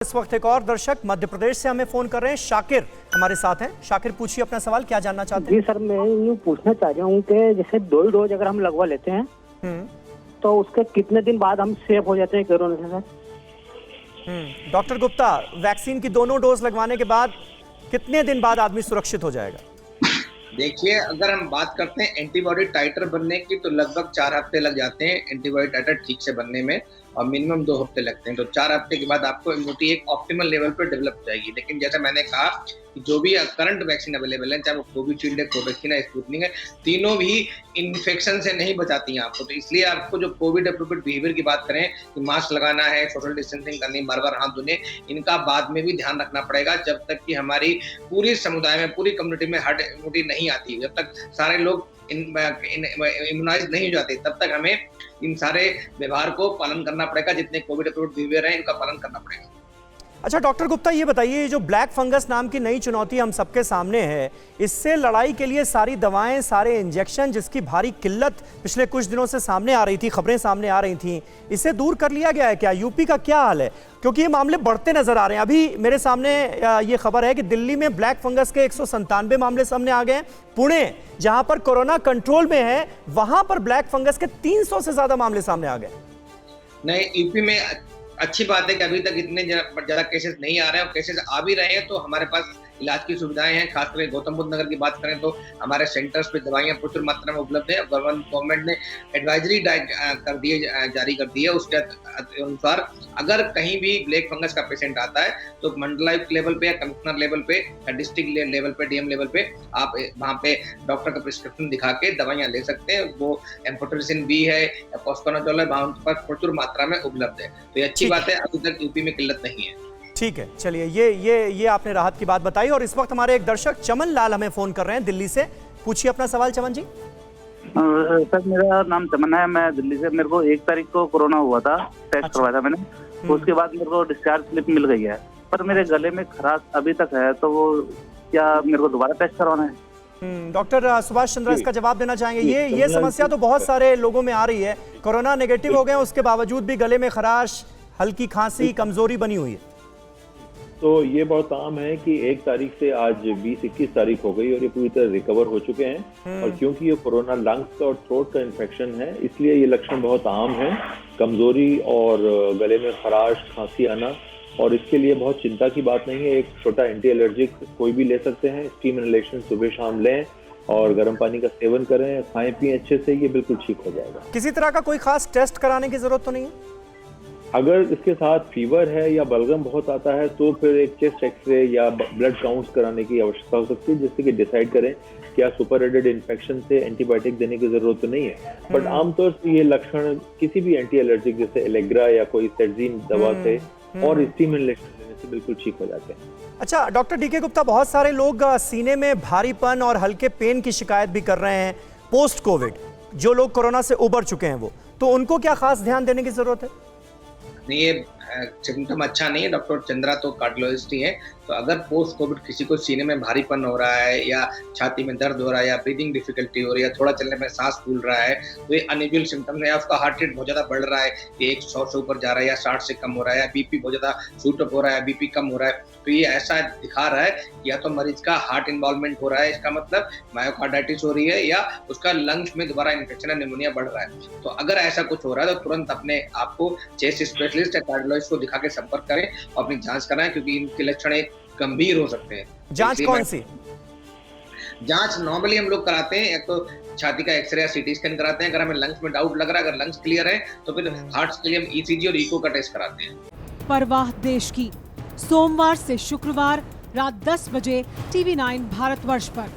इस वक्त एक और दर्शक मध्य प्रदेश से हमें फोन कर रहे हैं। शाकिर हमारे साथ हैं। शाकिर, पूछिए अपना सवाल, क्या जानना चाहते हैं? जी सर, मैं यूँ पूछना चाह रहा हूँ कि जैसे 2 ही डोज अगर हम लगवा लेते हैं तो उसके कितने दिन बाद हम सेफ हो जाते हैं कोरोना से सर? डॉक्टर गुप्ता, वैक्सीन की दोनों डोज लगवाने के बाद कितने दिन बाद आदमी सुरक्षित हो जाएगा? देखिए, अगर हम बात करते हैं एंटीबॉडी टाइटर बनने की तो लगभग 4 हफ्ते लग जाते हैं एंटीबॉडी टाइटर ठीक से बनने में, और मिनिमम 2 हफ्ते लगते हैं। तो 4 हफ्ते के बाद आपको इम्यूनिटी एक ऑप्टिमल लेवल पर डेवलप हो जाएगी। लेकिन जैसे मैंने कहा कि जो भी करंट वैक्सीन अवेलेबल है, चाहे वो कोविशील्ड है, कोवैक्सीन है, स्पुतनिक है, तीनों भी इन्फेक्शन से नहीं बचाती हैं आपको। तो इसलिए आपको जो कोविड अप्रोप्रिएट बिहेवियर की बात करें कि मास्क लगाना है, सोशल डिस्टेंसिंग करनी, बार-बार हाथ धोने, इनका बाद में भी ध्यान रखना पड़ेगा जब तक कि हमारी पूरी समुदाय में, पूरी कम्युनिटी में हर्ड इम्यूनिटी नहीं आती। जब तक सारे लोग इम्यूनाइज नहीं हो जाते, तब तक हमें इन सारे व्यवहार को पालन करना पड़ेगा। जितने कोविड अप्रोप्रिएट बिहेवियर है, इनका पालन करना पड़ेगा। अच्छा डॉक्टर गुप्ता, ये बताइए, जो ब्लैक फंगस नाम की नई चुनौती हम सबके सामने है, इससे लड़ाई के लिए सारी दवाएं, सारे इंजेक्शन, जिसकी भारी किल्लत पिछले कुछ दिनों से सामने आ रही थी, खबरें सामने आ रही थी, इसे दूर कर लिया गया है क्या? यूपी का क्या हाल है? क्योंकि ये मामले बढ़ते नजर आ रहे हैं। अभी मेरे सामने ये खबर है कि दिल्ली में ब्लैक फंगस के 197 मामले सामने आ गए हैं। पुणे, जहां पर कोरोना कंट्रोल में है, वहां पर ब्लैक फंगस के 300 से ज्यादा मामले सामने आ गए। नहीं, यूपी में अच्छी बात है कि अभी तक इतने ज्यादा केसेस नहीं आ रहे हैं, और केसेस आ भी रहे हैं तो हमारे पास इलाज की सुविधाएं हैं। खासकर गौतम बुद्ध नगर की बात करें तो हमारे सेंटर्स पे दवाइयां प्रचुर मात्रा में उपलब्ध है। गवर्नमेंट ने एडवाइजरी जारी कर दी है। उसके अनुसार अगर कहीं भी ब्लैक फंगस का पेशेंट आता है तो मंडलायुक्त लेवल पे या कमिश्नर लेवल पे या डिस्ट्रिक्ट लेवल पे, डीएम लेवल पे आप वहाँ पे डॉक्टर का प्रिस्क्रिप्शन दिखा के दवाइयां ले सकते हैं। वो एम्फोटेरिसिन बी है या पोस्कोनाजोल है, वहाँ उनके पास प्रचुर मात्रा में उपलब्ध है। तो ये अच्छी बात है, अभी तक यूपी में किल्लत नहीं है। ठीक है, चलिए, ये आपने राहत की बात बताई। और इस वक्त हमारे एक दर्शक चमन लाल हमें फोन कर रहे हैं दिल्ली से। पूछिए अपना सवाल चमन जी। सर, मेरा नाम चमन है, मैं दिल्ली से। मेरे को 1 तारीख को कोरोना हुआ था, टेस्ट करवाया था मैंने। उसके बाद मेरे को डिस्चार्ज स्लिप मिल गई है, पर मेरे गले में खराश अभी तक है। तो वो क्या मेरे को दोबारा टेस्ट करवाना है? डॉक्टर सुभाष चंद्र इसका जवाब देना चाहेंगे। ये समस्या तो बहुत सारे लोगों में आ रही है। कोरोना नेगेटिव हो गए, उसके बावजूद भी गले में खराश, हल्की खांसी, कमजोरी बनी हुई है। तो ये बहुत आम है कि 1 तारीख से आज 20-21 तारीख हो गई और ये पूरी तरह रिकवर हो चुके हैं। और क्योंकि ये कोरोना लंग्स और थ्रोट का इन्फेक्शन है, इसलिए ये लक्षण बहुत आम है, कमजोरी और गले में खराश, खांसी आना। और इसके लिए बहुत चिंता की बात नहीं है। एक छोटा एंटी एलर्जिक कोई भी ले सकते हैं। स्टीम इनहेलेशन सुबह शाम लें और गर्म पानी का सेवन करें, खाएं पिएं अच्छे से, ये बिल्कुल ठीक हो जाएगा। किसी तरह का कोई खास टेस्ट कराने की जरूरत तो नहीं है? अगर इसके साथ फीवर है या बलगम बहुत आता है तो फिर एक चेस्ट एक्सरे या ब्लड काउंट्स कराने की आवश्यकता हो सकती है, जिससे कि डिसाइड करें क्या सुपर एडेड इन्फेक्शन से एंटीबायोटिक देने की जरूरत तो नहीं है। बट आमतौर से ये लक्षण किसी भी एंटी एलर्जिक जैसे एलेग्रा या कोई सेडजीन दवा से और स्टीम इनहेलेशन लेने से बिल्कुल ठीक हो जाते हैं। अच्छा डॉक्टर डीके गुप्ता, बहुत सारे लोग सीने में भारीपन और हल्के पेन की शिकायत भी कर रहे हैं पोस्ट कोविड। जो लोग कोरोना से उबर चुके हैं वो, तो उनको क्या खास ध्यान देने की जरूरत है? नहीं, ये सिम्टम अच्छा नहीं है। डॉक्टर चंद्रा तो कार्डियोलॉजिस्ट ही है। तो अगर पोस्ट कोविड किसी को सीने में भारीपन हो रहा है या छाती में दर्द हो रहा है या ब्रीदिंग डिफिकल्टी हो रही है, थोड़ा चलने में सांस फूल रहा है, तो ये अनयूजुअल सिम्टम है। उसका हार्ट रेट बहुत ज्यादा बढ़ रहा है, ये 100 से ऊपर जा रहा है या 60 से कम हो रहा है, या बीपी बहुत ज्यादा शूट अप हो रहा है, बीपी कम हो रहा है, तो ये ऐसा दिखा रहा है या तो मरीज का हार्ट इन्वॉल्वमेंट हो रहा है, इसका मतलब मायोकार्डाइटिस हो रही है, या उसका लंग्स में दोबारा इन्फेक्शन या निमोनिया बढ़ रहा है। तो अगर ऐसा कुछ हो रहा है तो तुरंत अपने आपको चेस्ट स्पेशलिस्ट या कार्डियोलॉजिस्ट को दिखा के संपर्क करें और अपनी जांच कराएं, क्योंकि इनके लक्षण एक गंभीर हो सकते हैं। जांच कौन सी? जांच नॉर्मली हम लोग कराते हैं, एक तो छाती का एक्सरे या सीटी स्कैन कराते हैं। अगर हमें लंग्स में डाउट लग रहा है, अगर लंग्स क्लियर है तो फिर हार्ट के लिए हम ईसीजी और इको का टेस्ट कराते हैं। परवाह देश की, सोमवार से शुक्रवार रात 10 बजे TV9 भारतवर्ष पर।